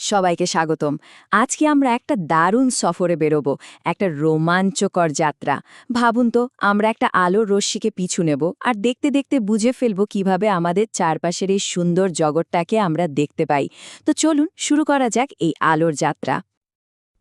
সবাইকে স্বাগতম। আজকে আমরা একটা দারুণ সফরে বেরোবো, একটা রোমাঞ্চকর যাত্রা। ভাবুন তো, আমরা একটা আলোর রশ্মিকে পিছু নেব আর দেখতে দেখতে বুঝে ফেলবো কিভাবে আমাদের চারপাশের এই সুন্দর জগৎটাকে আমরা দেখতে পাই। তো চলুন শুরু করা যাক এই আলোর যাত্রা।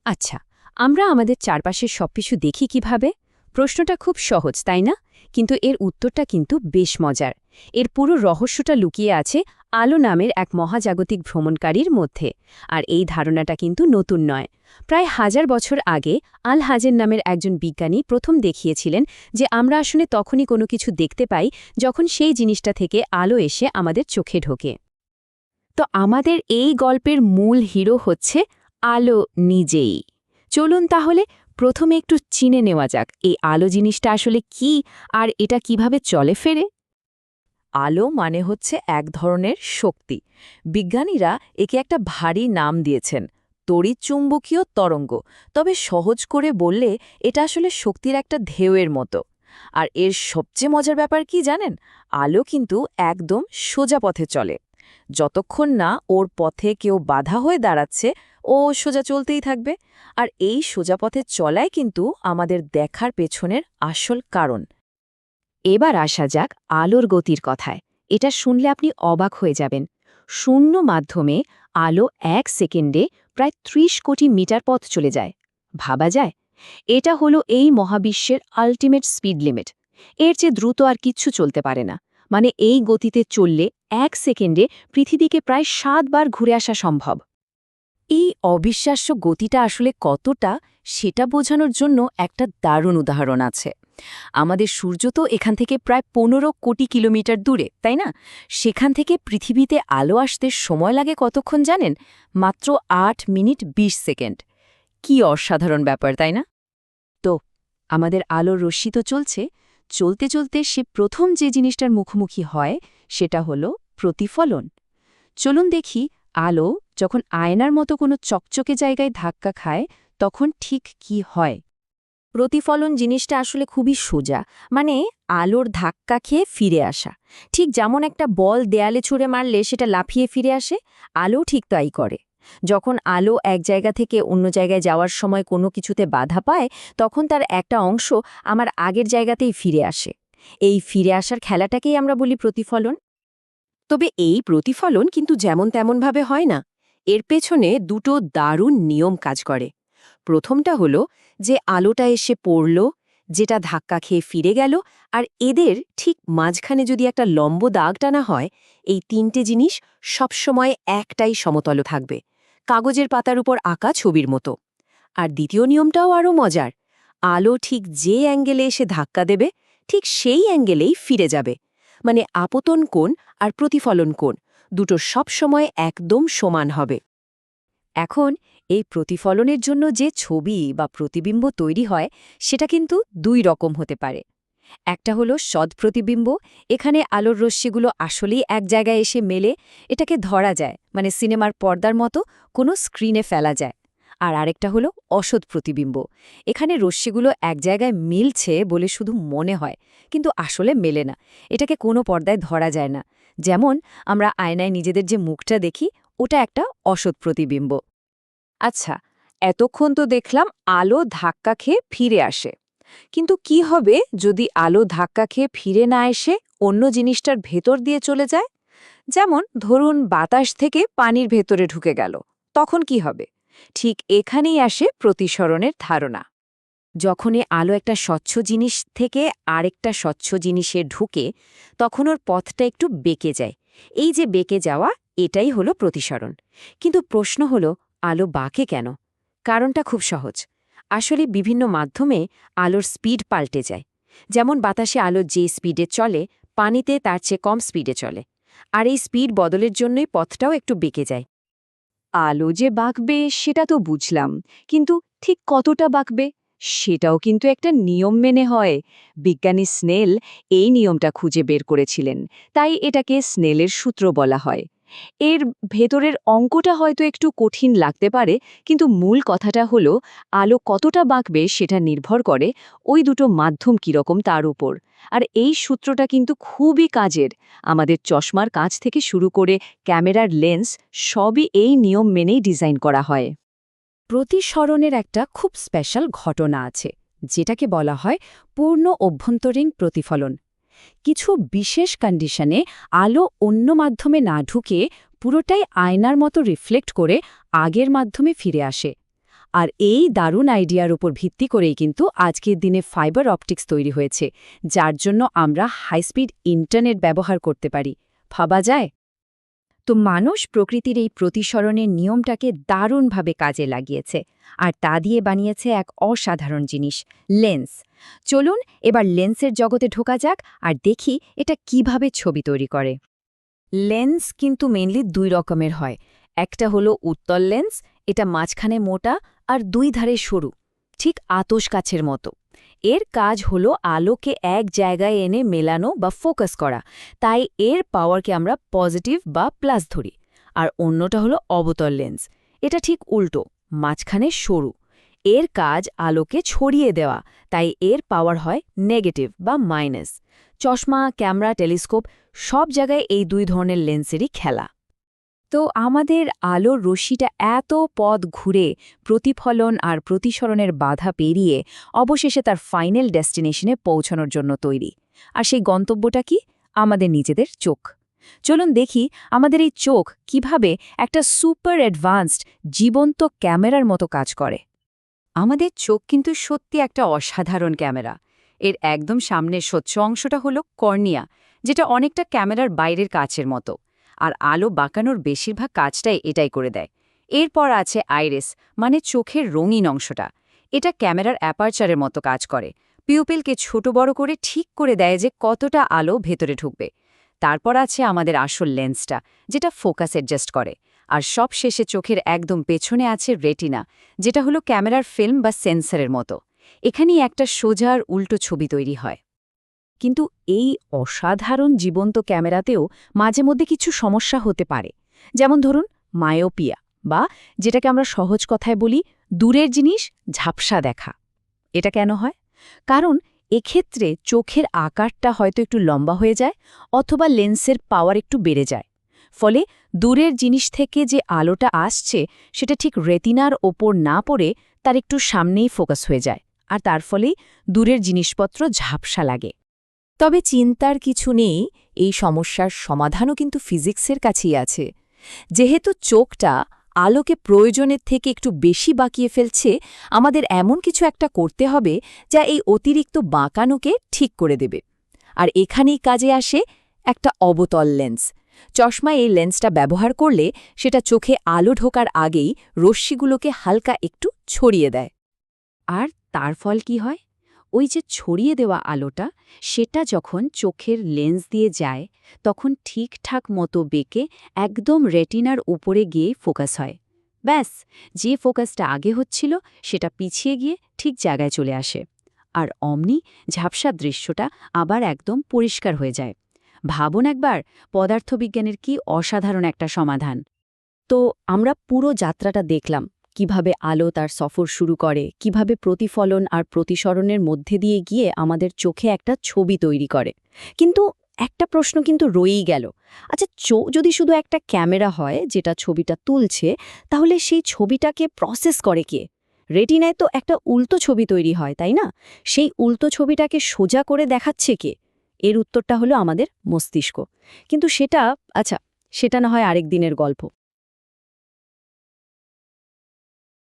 আচ্ছা, আমরা আমাদের চারপাশের সবকিছু দেখি কিভাবে? প্রশ্নটা খুব সহজ, তাই না? কিন্তু এর উত্তরটা কিন্তু বেশ মজার। এর পুরো রহস্যটা লুকিয়ে আছে আলো নামের এক মহাজাগতিক ভ্রমণকারীর মধ্যে। আর এই ধারণাটা কিন্তু নতুন নয়। প্রায় 1000 বছর আগে আল হাজের নামের একজন বিজ্ঞানী প্রথম দেখিয়েছিলেন যে আমরা আসলে তখনই কোনো কিছু দেখতে পাই যখন সেই জিনিসটা থেকে আলো এসে আমাদের চোখে ঢোকে। তো আমাদের এই গল্পের মূল হিরো হচ্ছে আলো নিজেই। চলুন তাহলে প্রথমে একটু চিনে নেওয়া যাক এই আলো জিনিসটা আসলে কি আর এটা কিভাবে চলে ফেরে। আলো মানে হচ্ছে এক ধরনের শক্তি। বিজ্ঞানীরা একে একটা ভারী নাম দিয়েছেন, তড়িৎচুম্বকীয় তরঙ্গ। তবে সহজ করে বললে এটা আসলে শক্তির একটা ঢেউয়ের মতো। আর এর সবচেয়ে মজার ব্যাপার কি জানেন? আলো কিন্তু একদম সোজা পথে চলে। যতক্ষণ না ওর পথে কেউ বাধা হয়ে দাঁড়াচ্ছে, ও সোজা চলতেই থাকবে। আর এই সোজা পথে চলাই কিন্তু আমাদের দেখার পেছনের আসল কারণ। এবার আসা যাক আলোর গতির কথায়। এটা শুনলে আপনি অবাক হয়ে যাবেন। শূন্য মাধ্যমে আলো 1 সেকেন্ডে প্রায় 30 কোটি মিটার পথ চলে যায়। ভাবা যায়? এটা হলো এই মহাবিশ্বের আল্টিমেট স্পিড লিমিট। এর চেয়ে দ্রুত আর কিচ্ছু চলতে পারে না। মানে এই গতিতে চললে 1 সেকেন্ডে পৃথিবীকে প্রায় 7 বার ঘুরে আসা সম্ভব। এই অবিশ্বাস্য গতিটা আসলে কতটা, সেটা বোঝানোর জন্য একটা দারুণ উদাহরণ আছে। আমাদের সূর্য তো এখান থেকে প্রায় 15 কোটি কিলোমিটার দূরে, তাই না? সেখান থেকে পৃথিবীতে আলো আসতে সময় লাগে কতক্ষণ জানেন? মাত্র 8 মিনিট 20 সেকেন্ড। কি অসাধারণ ব্যাপার, তাই না? তো আমাদের আলোর রশ্মি তো চলছে, চলতে চলতে সে প্রথম যে জিনিসটার মুখোমুখি হয় সেটা হলো প্রতিফলন। চলুন দেখি আলো যখন আয়নার মতো কোনো চকচকে জায়গায় ধাক্কা খায় তখন ঠিক কি হয়। প্রতিফলন জিনিসটা আসলে খুবই সোজা। মানে আলোর ধাক্কা খেয়ে ফিরে আসা। ঠিক যেমন একটা বল দেয়ালে ছুঁড়ে মারলে সেটা লাফিয়ে ফিরে আসে, আলো ঠিক তাই করে। যখন আলো এক জায়গা থেকে অন্য জায়গায় যাওয়ার সময় কোনো কিছুতে বাধা পায়, তখন তার একটা অংশ আমার আগের জায়গাতেই ফিরে আসে। এই ফিরে আসার খেলাটাকেই আমরা বলি প্রতিফলন। তবে এই প্রতিফলন কিন্তু যেমন তেমনভাবে হয় না। এর পেছনে দুটো দারুণ নিয়ম কাজ করে। প্রথমটা হলো যে আলোটা এসে পড়ল, যেটা ধাক্কা খেয়ে ফিরে গেল, আর এদের ঠিক মাঝখানে যদি একটা লম্ব দাগ টানা হয়, এই তিনটে জিনিস সবসময় একটাই সমতল থাকবে, কাগজের পাতার উপর আঁকা ছবির মতো। আর দ্বিতীয় নিয়মটাও আরও মজার। আলো ঠিক যে অ্যাঙ্গেলে এসে ধাক্কা দেবে, ঠিক সেই অ্যাঙ্গেলেই ফিরে যাবে। মানে আপতন কোণ আর প্রতিফলন কোণ দুটো সবসময় একদম সমান হবে। এখন এই প্রতিফলনের জন্য যে ছবি বা প্রতিবিম্ব তৈরি হয়, সেটা কিন্তু দুই রকম হতে পারে। একটা হলো সদ্প্রতিবিম্ব, এখানে আলোর রশ্মিগুলো আসলেই এক জায়গায় এসে মেলে, এটাকে ধরা যায়, মানে সিনেমার পর্দার মতো কোনো স্ক্রিনে ফেলা যায়। আর আরেকটা হলো অসৎ প্রতিবিম্ব, এখানে রশ্মিগুলো এক জায়গায় মিলছে বলে শুধু মনে হয়, কিন্তু আসলে মেলে না, এটাকে কোনো পর্দায় ধরা যায় না। যেমন আমরা আয়নায় নিজেদের যে মুখটা দেখি, ওটা একটা অসৎ প্রতিবিম্ব। আচ্ছা, এতক্ষণ তো দেখলাম আলো ধাক্কা খেয়ে ফিরে আসে। কিন্তু কি হবে যদি আলো ধাক্কা খেয়ে ফিরে না এসে অন্য জিনিসটার ভেতর দিয়ে চলে যায়? যেমন ধরুন বাতাস থেকে পানির ভেতরে ঢুকে গেল, তখন কি হবে? ঠিক এখানেই আসে প্রতিসরণের ধারণা। যখনই আলো একটা স্বচ্ছ জিনিস থেকে আরেকটা স্বচ্ছ জিনিসে ঢুকে, তখন ওর পথটা একটু বেঁকে যায়। এই যে বেঁকে যাওয়া, এটাই হলো প্রতিসরণ। কিন্তু প্রশ্ন হলো, আলো বাঁকে কেন? কারণটা খুব সহজ। আসলে বিভিন্ন মাধ্যমে আলোর স্পিড পাল্টে যায়। যেমন বাতাসে আলো যে স্পিডে চলে, পানিতে তার চেয়ে কম স্পিডে চলে। আর এই স্পিড বদলের জন্যই পথটাও একটু বেঁকে যায়। আলো যে বাঁকবে সেটা তো বুঝলাম, কিন্তু ঠিক কতটা বাঁকবে সেটাও কিন্তু একটা নিয়ম মেনে হয়। বিজ্ঞানী স্নেল এই নিয়মটা খুঁজে বের করেছিলেন, তাই এটাকে স্নেলের সূত্র বলা হয়। এর ভেতরের অঙ্কটা হয়তো একটু কঠিন লাগতে পারে, কিন্তু মূল কথাটা হলো আলো কতটা বাঁকবে সেটা নির্ভর করে ওই দুটো মাধ্যম কীরকম তার উপর। আর এই সূত্রটা কিন্তু খুবই কাজের। আমাদের চশমার কাঁচ থেকে শুরু করে ক্যামেরার লেন্স সবই এই নিয়ম মেনেই ডিজাইন করা হয়। প্রতিসরণের একটা খুব স্পেশাল ঘটনা আছে, যেটাকে বলা হয় পূর্ণ অভ্যন্তরীণ প্রতিফলন। কিছু বিশেষ কন্ডিশনে আলো অন্য মাধ্যমে না ঢুকে পুরোটাই আয়নার মতো রিফ্লেক্ট করে আগের মাধ্যমে ফিরে আসে। আর এই দারুণ আইডিয়ার উপর ভিত্তি করেই কিন্তু আজকের দিনে ফাইবার অপটিক্স তৈরি হয়েছে, যার জন্য আমরা হাইস্পিড ইন্টারনেট ব্যবহার করতে পারি। ভাবা যায়? তো মানুষ প্রকৃতির এই প্রতিসরণের নিয়মটাকে দারুণভাবে কাজে লাগিয়েছে, আর তা দিয়ে বানিয়েছে এক অসাধারণ জিনিস, লেন্স। চলুন এবার লেন্সের জগতে ঢোকা যাক আর দেখি এটা কিভাবে ছবি তৈরি করে। লেন্স কিন্তু মেইনলি দুই রকমের হয়। একটা হলো উত্তল লেন্স, এটা মাঝখানে মোটা আর দুই ধারে সরু, ঠিক আতশ কাছের মতো। এর কাজ হলো আলোকে এক জায়গায় এনে মেলানো বা ফোকাস করা, তাই এর পাওয়ারকে আমরা পজিটিভ বা প্লাস ধরি। আর অন্যটা হলো অবতল লেন্স, এটা ঠিক উল্টো, মাঝখানে সরু। এর কাজ আলোকে ছড়িয়ে দেওয়া, তাই এর পাওয়ার হয় নেগেটিভ বা মাইনাস। চশমা, ক্যামেরা, টেলিস্কোপ সব জায়গায় এই দুই ধরনের লেন্সেরই খেলা। তো আমাদের আলোর রশ্মিটা এত পথ ঘুরে প্রতিফলন আর প্রতিসরণের বাধা পেরিয়ে অবশেষে তার ফাইনাল ডেস্টিনেশনে পৌঁছানোর জন্য তৈরি। আর সেই গন্তব্যটা কি? আমাদের নিজেদের চোখ। চলুন দেখি আমাদের এই চোখ কিভাবে একটা সুপার অ্যাডভান্সড জীবন্ত ক্যামেরার মতো কাজ করে। আমাদের চোখ কিন্তু সত্যি একটা অসাধারণ ক্যামেরা। এর একদম সামনের স্বচ্ছ অংশটা হলো কর্নিয়া, যেটা অনেকটা ক্যামেরার বাইরের কাচের মতো। আর আলো বাঁকানোর বেশিরভাগ কাজটাই এটাই করে দেয়। এরপর আছে আইরিস, মানে চোখের রঙিন অংশটা। এটা ক্যামেরার অ্যাপারচারের মতো কাজ করে, পিউপিলকে ছোট বড় করে ঠিক করে দেয় যে কতটা আলো ভেতরে ঢুকবে। তারপর আছে আমাদের আসল লেন্সটা, যেটা ফোকাস অ্যাডজাস্ট করে। আর সব শেষে চোখের একদম পেছনে আছে রেটিনা, যেটা হলো ক্যামেরার ফিল্ম বা সেন্সরের মতো। এখানেই একটা সোজা আর উল্টো ছবি তৈরি হয়। কিন্তু এই অসাধারণ জীবন্ত ক্যামেরাতেও মাঝে মধ্যে কিছু সমস্যা হতে পারে। যেমন ধরুন মায়োপিয়া, বা যেটাকে আমরা সহজ কথায় বলি দূরের জিনিস ঝাপসা দেখা। এটা কেন হয়? কারণ এক্ষেত্রে চোখের আকারটা হয়তো একটু লম্বা হয়ে যায়, অথবা লেন্সের পাওয়ার একটু বেড়ে যায়। ফলে দূরের জিনিস থেকে যে আলোটা আসছে সেটা ঠিক রেটিনার ওপর না পড়ে তার একটু সামনেই ফোকাস হয়ে যায়, আর তার ফলেই দূরের জিনিসপত্র ঝাপসা লাগে। তবে চিন্তার কিছু নেই, এই সমস্যার সমাধানও কিন্তু ফিজিক্সের কাছেই আছে। যেহেতু চোখটা আলোকে প্রয়োজনের থেকে একটু বেশি বাঁকিয়ে ফেলছে, আমাদের এমন কিছু একটা করতে হবে যা এই অতিরিক্ত বাঁকানোকে ঠিক করে দেবে। আর এখানেই কাজে আসে একটা অবতল লেন্স। চশমায় এই লেন্সটা ব্যবহার করলে সেটা চোখে আলো ঢোকার আগেই রশ্মিগুলোকে হালকা একটু ছড়িয়ে দেয়। আর তার ফল কি হয়? ওই যে ছড়িয়ে দেওয়া আলোটা, সেটা যখন চোখের লেন্স দিয়ে যায় তখন ঠিকঠাক মতো বেঁকে একদম রেটিনার উপরে গিয়ে ফোকাস হয়। ব্যাস, যে ফোকাসটা আগে হচ্ছিল সেটা পিছিয়ে গিয়ে ঠিক জায়গায় চলে আসে। আর অমনি ঝাপসা দৃশ্যটা আবার একদম পরিষ্কার হয়ে যায়। ভাবুন একবার, পদার্থবিজ্ঞানের কি অসাধারণ একটা সমাধান। তো আমরা পুরো যাত্রাটা দেখলাম, কিভাবে আলো তার সফর শুরু করে, কিভাবে প্রতিফলন আর প্রতিসরণের মধ্যে দিয়ে গিয়ে আমাদের চোখে একটা ছবি তৈরি করে। কিন্তু একটা প্রশ্ন কিন্তু রয়েই গেল, আচ্ছা চোখ যদি শুধু একটা ক্যামেরা হয় যেটা ছবিটা তুলছে, তাহলে সেই ছবিটাকে প্রসেস করে কে? রেটিনায় তো একটা উল্টো ছবি তৈরি হয়, তাই না? সেই উল্টো ছবিটাকে সোজা করে দেখাচ্ছে কে? এর উত্তরটা হলো আমাদের মস্তিষ্ক। কিন্তু সেটা না হয় আরেক দিনের গল্প।